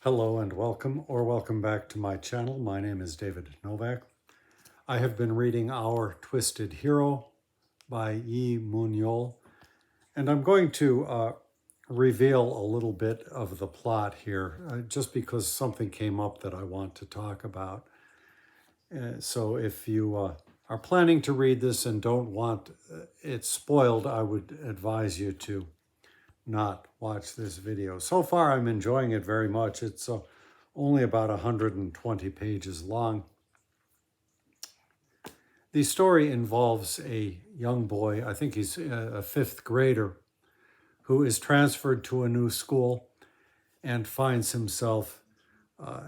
Hello and welcome back to my channel. My name is David Novak. I have been reading Our Twisted Hero by Yi Mun-yeol, and I'm going to reveal a little bit of the plot here, just because something came up that I want to talk about. So if you are planning to read this and don't want it spoiled, I would advise you to not watch this video. So far, I'm enjoying it very much. It's only about 120 pages long. The story involves a young boy, I think he's a fifth grader, who is transferred to a new school and finds himself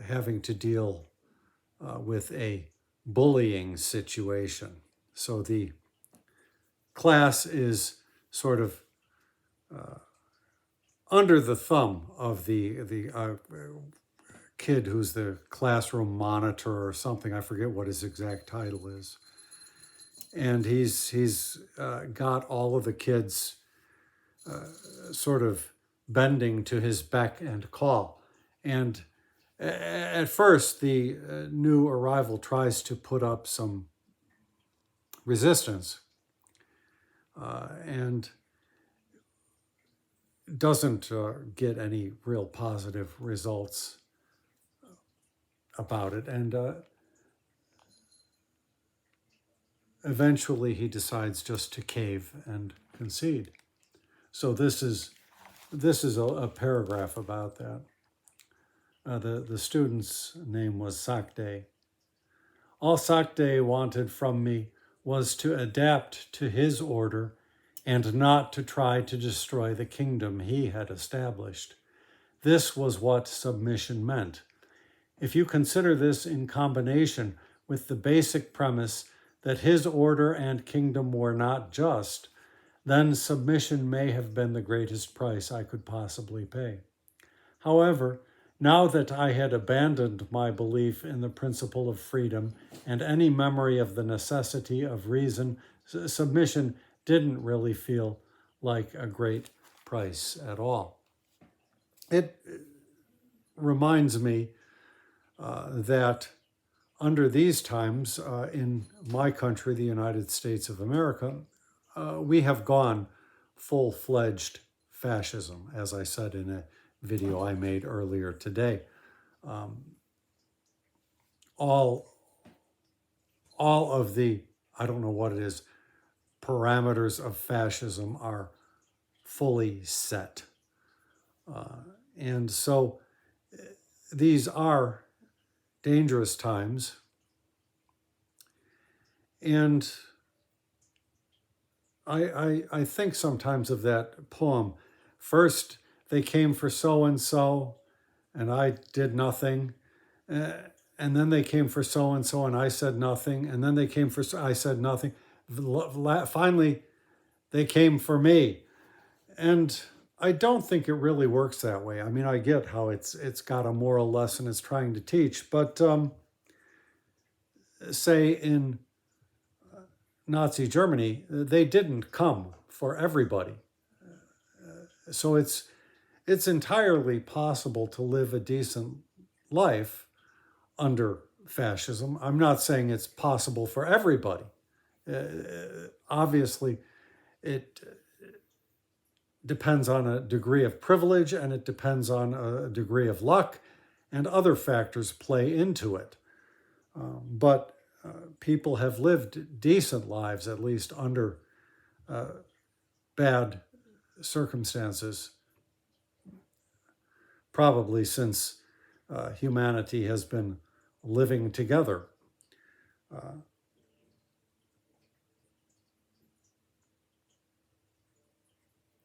having to deal with a bullying situation. So the class is sort of under the thumb of the kid who's the classroom monitor or something. I forget what his exact title is. And he's got all of the kids sort of bending to his beck and call. And at first, the new arrival tries to put up some resistance and doesn't get any real positive results about it. And eventually he decides just to cave and concede. So this is a paragraph about that. The student's name was Sakde. All Sakde wanted from me was to adapt to his order and not to try to destroy the kingdom he had established. This was what submission meant. If you consider this in combination with the basic premise that his order and kingdom were not just, then submission may have been the greatest price I could possibly pay. However, now that I had abandoned my belief in the principle of freedom and any memory of the necessity of reason, submission didn't really feel like a great price at all. It reminds me that under these times, in my country, the United States of America, we have gone full-fledged fascism, as I said in a video I made earlier today. All of the, I don't know what it is, parameters of fascism are fully set. And so these are dangerous times. And I think sometimes of that poem. First, they came for so-and-so, and I did nothing. And then they came for so-and-so, and I said nothing. And then they came for, I said nothing. Finally, they came for me. And I don't think it really works that way. I mean, I get how it's got a moral lesson it's trying to teach, but say in Nazi Germany, they didn't come for everybody. So it's entirely possible to live a decent life under fascism. I'm not saying it's possible for everybody. Obviously, it depends on a degree of privilege, and it depends on a degree of luck, and other factors play into it. But people have lived decent lives, at least under bad circumstances, probably since humanity has been living together.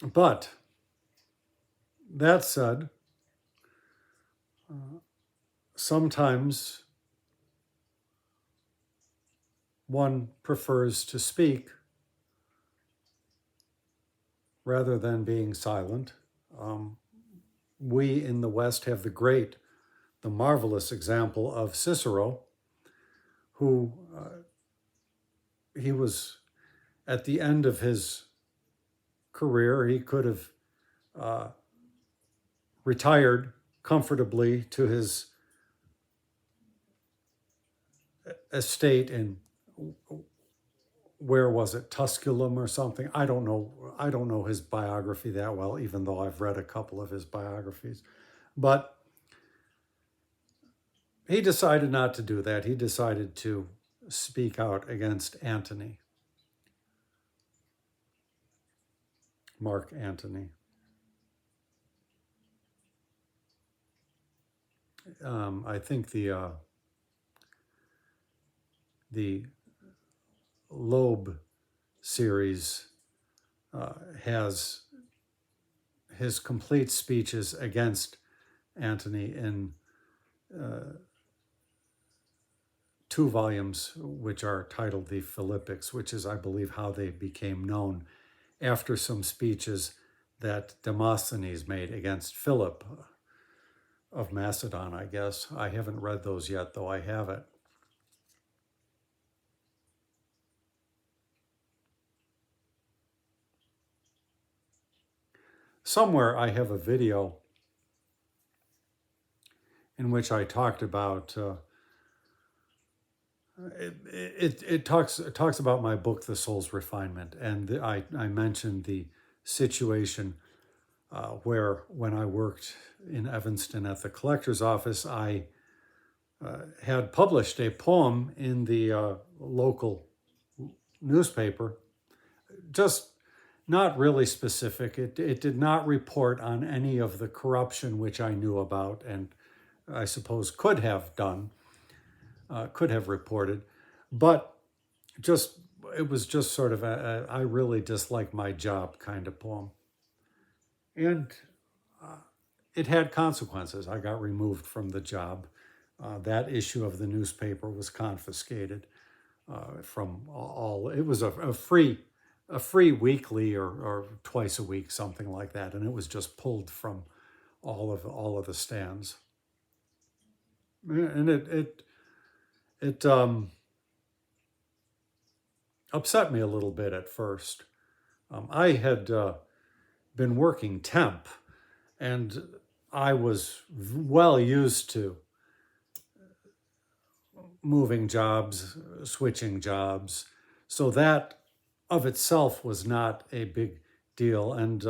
But that said, sometimes one prefers to speak rather than being silent. We in the West have the marvelous example of Cicero, who he was at the end of his career. He could have retired comfortably to his estate in, where was it, Tusculum or something? I don't know. I don't know his biography that well, even though I've read a couple of his biographies. But he decided not to do that. He decided to speak out against Antony, Mark Antony. I think the Loeb series has his complete speeches against Antony in 2 volumes, which are titled the Philippics, which is, I believe, how they became known after some speeches that Demosthenes made against Philip of Macedon, I guess. I haven't read those yet, though I have it. Somewhere I have a video in which I talked about it talks about my book, The Soul's Refinement, and I mentioned the situation where, when I worked in Evanston at the collector's office, I had published a poem in the local newspaper, just not really specific. It did not report on any of the corruption which I knew about, and I suppose could have done, could have reported, but it was just sort of a I really dislike my job kind of poem. And it had consequences. I got removed from the job. That issue of the newspaper was confiscated from all. It was a free weekly or twice a week, something like that, and it was just pulled from all of the stands. And it upset me a little bit at first. I had been working temp, and I was well used to moving jobs, switching jobs, so that of itself was not a big deal. And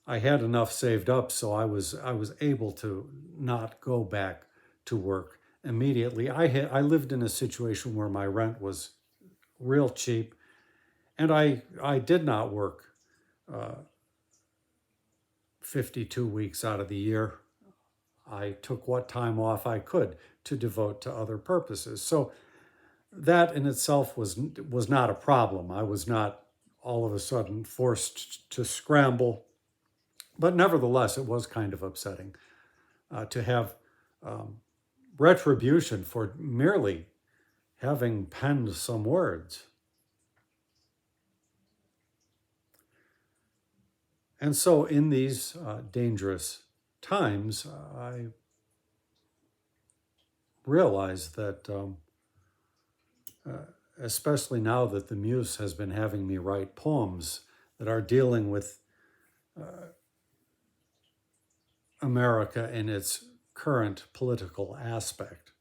I had enough saved up, so I was able to not go back to work immediately. I lived in a situation where my rent was real cheap, and I did not work 52 weeks out of the year. I took what time off I could to devote to other purposes. So that in itself was not a problem. I was not all of a sudden forced to scramble. But nevertheless, it was kind of upsetting to have retribution for merely having penned some words. And so in these dangerous times, I realized that, especially now that the Muse has been having me write poems that are dealing with America in its current political aspect,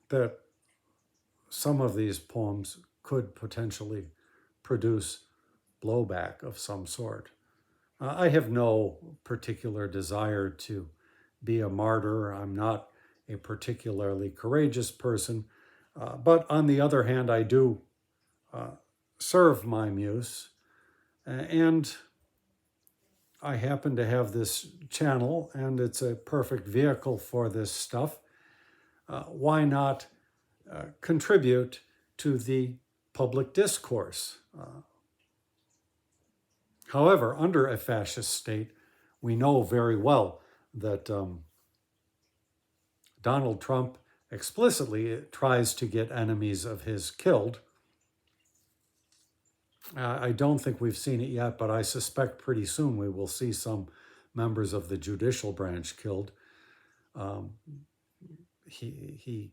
that some of these poems could potentially produce blowback of some sort. I have no particular desire to be a martyr. I'm not a particularly courageous person, but on the other hand, I do serve my muse, and I happen to have this channel, and it's a perfect vehicle for this stuff. Why not contribute to the public discourse? However, under a fascist state, we know very well that Donald Trump explicitly tries to get enemies of his killed. I don't think we've seen it yet, but I suspect pretty soon we will see some members of the judicial branch killed. He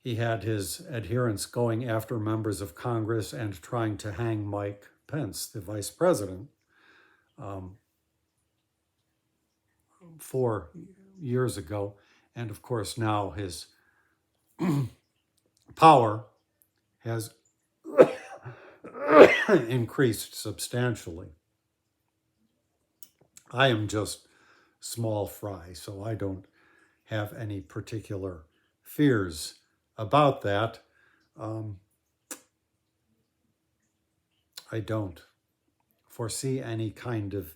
had his adherents going after members of Congress and trying to hang Mike Pence, the vice president um, 4 years ago. And of course, now his power has increased substantially. I am just small fry, so I don't have any particular fears about that. Um, I don't foresee any kind of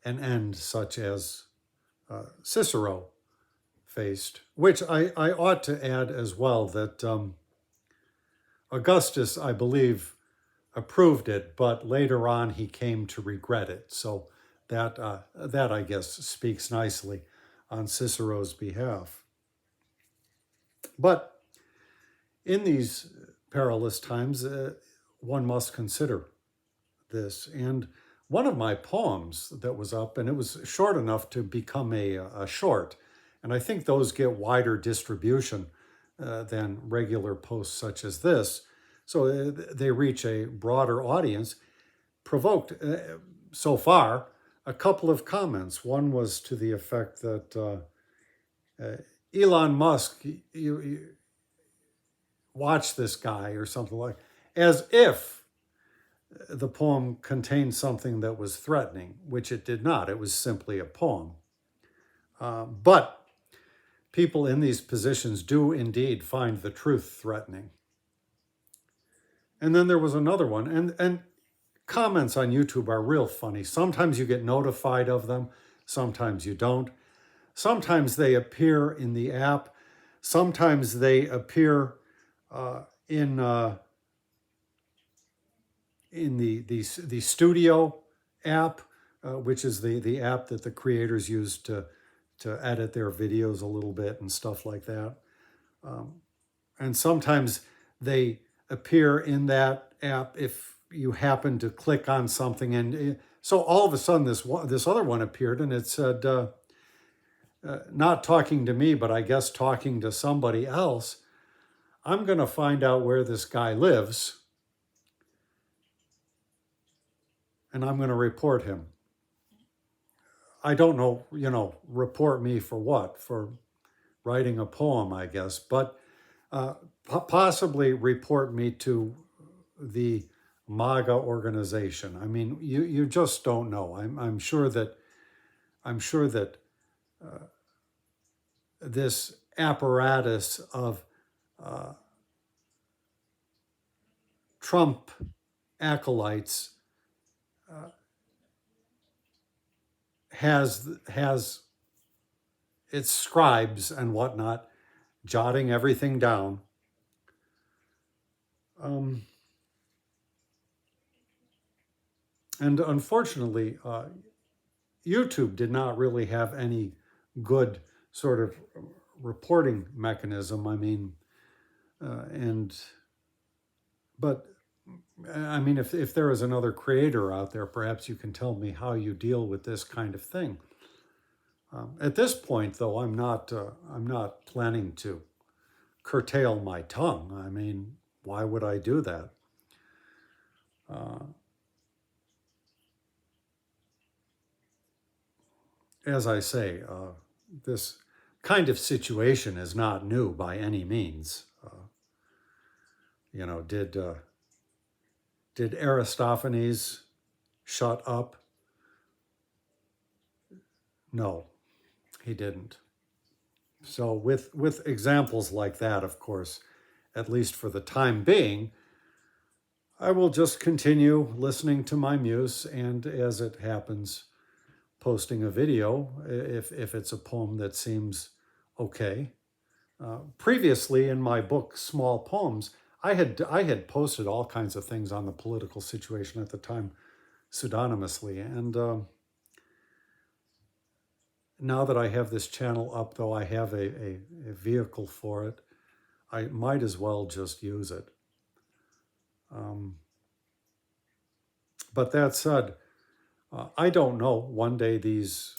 an end such as Cicero faced, which I ought to add as well that Augustus, I believe, approved it, but later on he came to regret it. So that I guess speaks nicely on Cicero's behalf. But in these perilous times, one must consider this. And one of my poems that was up, and it was short enough to become a short, and I think those get wider distribution than regular posts such as this. So they reach a broader audience, provoked so far a couple of comments. One was to the effect that Elon Musk, you watch this guy or something like, as if the poem contained something that was threatening, which it did not. It was simply a poem. But people in these positions do indeed find the truth threatening. And then there was another one, and comments on YouTube are real funny. Sometimes you get notified of them, sometimes you don't. Sometimes they appear in the app, sometimes they appear in the Studio app, which is the app that the creators use to edit their videos a little bit and stuff like that. And sometimes they appear in that app if you happen to click on something. And so all of a sudden this other one appeared, and it said, not talking to me, but I guess talking to somebody else, I'm going to find out where this guy lives, and I'm going to report him. I don't know, report me for what? For writing a poem, I guess, but possibly report me to the MAGA organization. I mean, you just don't know. I'm sure that this apparatus of Trump acolytes has its scribes and whatnot jotting everything down. And unfortunately, YouTube did not really have any good sort of reporting mechanism. I mean, but I mean, if there is another creator out there, perhaps you can tell me how you deal with this kind of thing. At this point, though, I'm not planning to curtail my tongue. I mean, why would I do that? As I say, this kind of situation is not new by any means. Did Aristophanes shut up? No, he didn't. So with examples like that, of course, at least for the time being, I will just continue listening to my muse, and as it happens, posting a video if it's a poem that seems okay. Previously, in my book Small Poems, I had posted all kinds of things on the political situation at the time, pseudonymously, and now that I have this channel up, though I have a vehicle for it, I might as well just use it. But that said, I don't know. One day these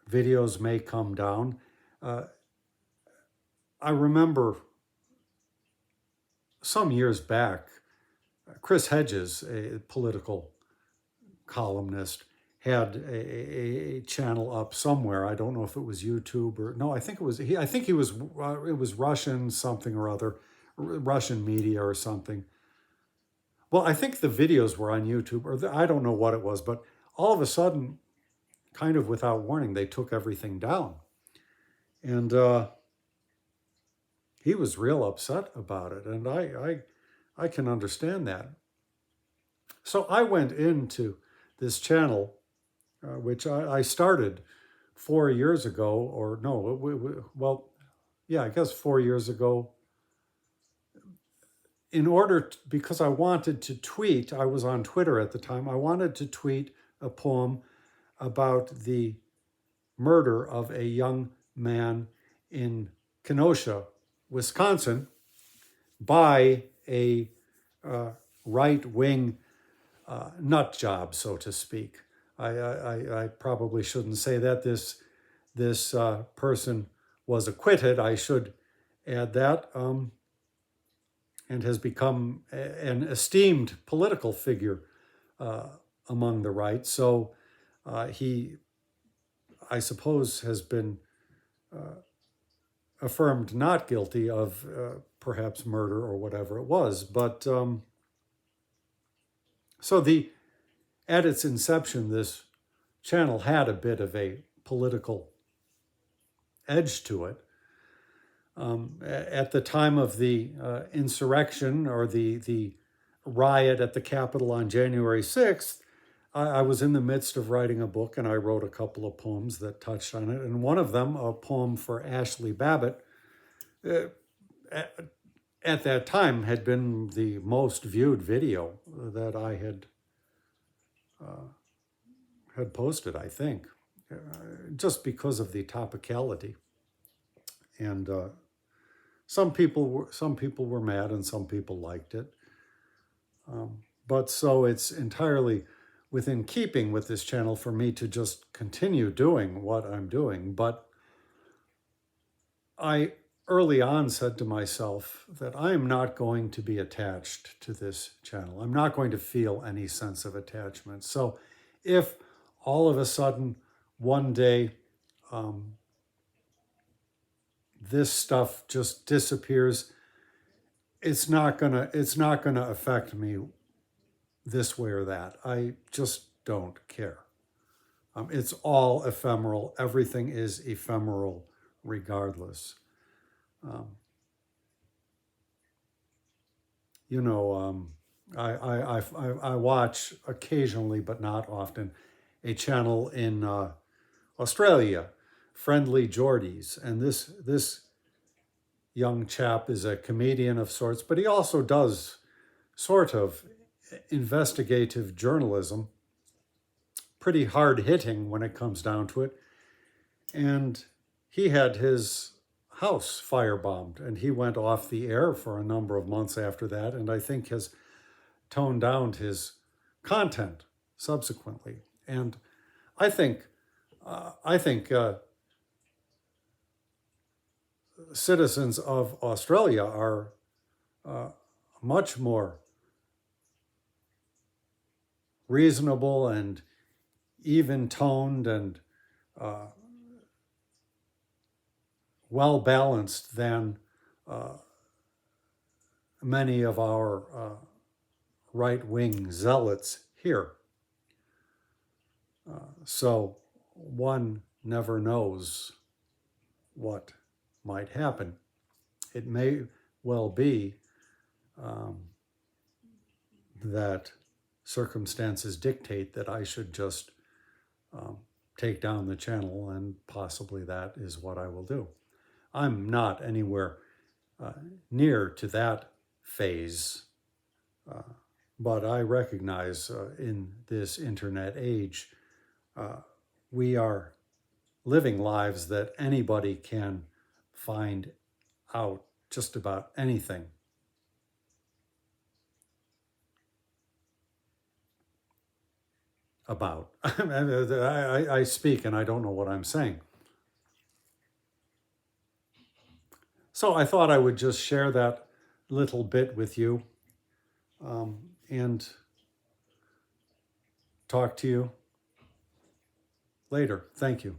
videos may come down. I remember some years back, Chris Hedges, a political columnist had a channel up somewhere. I don't know if it was YouTube or no. I think it was he. I think he was. It was Russian something or other, Russian media or something. Well, I think the videos were on YouTube, or I don't know what it was, but all of a sudden, kind of without warning, they took everything down, and he was real upset about it, and I can understand that. So I went into this channel, which I started 4 years ago, or no, well, yeah, I guess 4 years ago, in order to, because I wanted to tweet, I was on Twitter at the time, I wanted to tweet a poem about the murder of a young man in Kenosha, Wisconsin, by a right-wing nut job, so to speak. I probably shouldn't say that. This person was acquitted. I should add that, and has become an esteemed political figure among the right. So he, I suppose, has been affirmed not guilty of perhaps murder or whatever it was. But so at its inception, this channel had a bit of a political edge to it. At the time of the insurrection, or the riot at the Capitol on January 6th, I was in the midst of writing a book, and I wrote a couple of poems that touched on it. And one of them, a poem for Ashley Babbitt, at that time had been the most viewed video that I had posted, I think, just because of the topicality. And some people were mad, and some people liked it. But so it's entirely within keeping with this channel for me to just continue doing what I'm doing. But I early on said to myself that I am not going to be attached to this channel. I'm not going to feel any sense of attachment. So if all of a sudden one day this stuff just disappears, it's not gonna affect me this way or that. I just don't care. It's all ephemeral. Everything is ephemeral regardless. I watch occasionally, but not often, a channel in Australia, Friendly Geordies, and this young chap is a comedian of sorts, but he also does sort of investigative journalism, pretty hard-hitting when it comes down to it. And he had his house firebombed, and he went off the air for a number of months after that, and I think has toned down his content subsequently. And I think citizens of Australia are much more reasonable and even-toned and well-balanced than many of our right-wing zealots here. So one never knows what might happen. It may well be that circumstances dictate that I should just take down the channel, and possibly that is what I will do. I'm not anywhere near to that phase, but I recognize in this internet age, we are living lives that anybody can find out just about anything about. I speak and I don't know what I'm saying. So I thought I would just share that little bit with you. And talk to you later. Thank you.